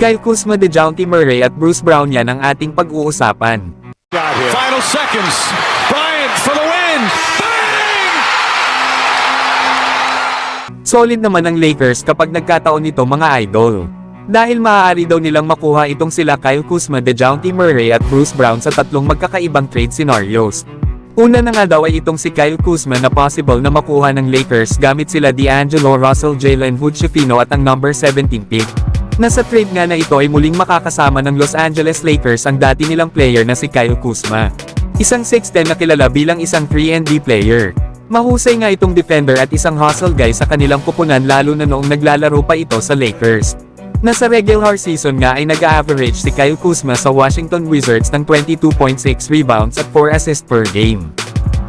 Kyle Kuzma, DeJounte Murray at Bruce Brown, yan ang ating pag-uusapan. Final seconds. Bryant for the win. Bang! Solid naman ang Lakers kapag nagkataon nito, mga idol. Dahil maaari daw nilang makuha itong sila Kyle Kuzma, DeJounte Murray at Bruce Brown sa tatlong magkakaibang trade scenarios. Una na nga daw ay itong si Kyle Kuzma na possible na makuha ng Lakers gamit sila D'Angelo Russell, Jalen Hood-Schifino at ang number 17 pick. Nasa trade nga na ito ay muling makakasama ng Los Angeles Lakers ang dati nilang player na si Kyle Kuzma. Isang 6'10" na kilala bilang isang 3-and-D player. Mahusay nga itong defender at isang hustle guy sa kanilang kupunan, lalo na noong naglalaro pa ito sa Lakers. Nasa regular season nga ay nag-a-average si Kyle Kuzma sa Washington Wizards ng 22.6 rebounds at 4 assists per game.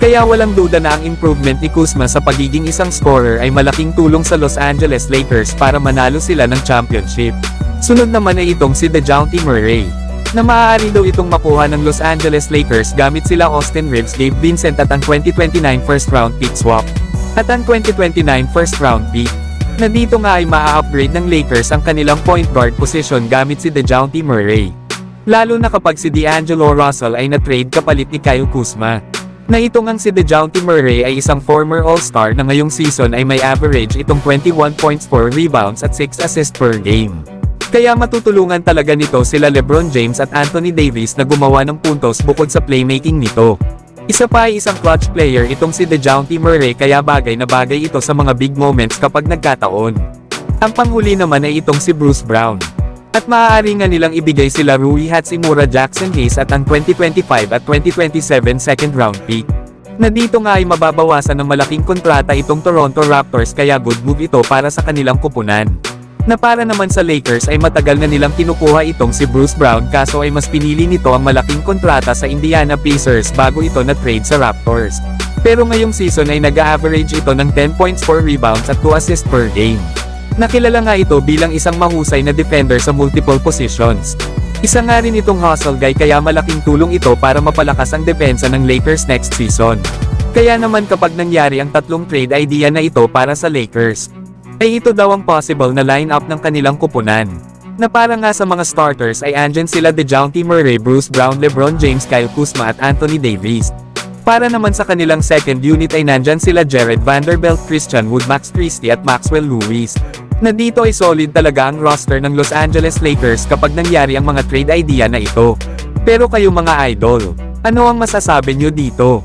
Kaya walang duda na ang improvement ni Kuzma sa pagiging isang scorer ay malaking tulong sa Los Angeles Lakers para manalo sila ng championship. Sunod naman ay itong si DeJounte Murray, na maaari daw itong makuha ng Los Angeles Lakers gamit sila Austin Reeves, Gabe Vincent at ang 2029 first round pick swap, at ang 2029 first round pick. Na dito nga ay maa-upgrade ng Lakers ang kanilang point guard position gamit si DeJounte Murray. Lalo na kapag si D'Angelo Russell ay na-trade kapalit ni Kyle Kuzma. Na itong ang si DeJounte Murray ay isang former All-Star na ngayong season ay may average itong 21 points, 4 rebounds at 6 assists per game. Kaya matutulungan talaga nito sila LeBron James at Anthony Davis na gumawa ng puntos bukod sa playmaking nito. Isa pa ay isang clutch player itong si DeJounte Murray, kaya bagay na bagay ito sa mga big moments kapag nagkataon. Ang panghuli naman ay itong si Bruce Brown. At maaari nga nilang ibigay sila Rui Hachimura, Jackson Hayes at ang 2025 at 2027 second round pick. Na dito nga ay mababawasan ng malaking kontrata itong Toronto Raptors, kaya good move ito para sa kanilang kupunan. Na para naman sa Lakers ay matagal na nilang kinukuha itong si Bruce Brown, kaso ay mas pinili nito ang malaking kontrata sa Indiana Pacers bago ito na trade sa Raptors. Pero ngayong season ay nag-a-average ito ng 10 points, 4 rebounds at 2 assists per game. Nakilala nga ito bilang isang mahusay na defender sa multiple positions. Isa nga rin itong hustle guy, kaya malaking tulong ito para mapalakas ang depensa ng Lakers next season. Kaya naman kapag nangyari ang tatlong trade idea na ito para sa Lakers, ay ito daw ang possible na lineup ng kanilang kupunan. Na para nga sa mga starters ay andyan sila DeJounte Murray, Bruce Brown, LeBron James, Kyle Kuzma at Anthony Davis. Para naman sa kanilang second unit ay nandyan sila Jared Vanderbilt, Christian Wood, Max Christie at Maxwell Lewis. Na dito ay solid talaga ang roster ng Los Angeles Lakers kapag nangyari ang mga trade idea na ito. Pero kayo mga idol, ano ang masasabi nyo dito?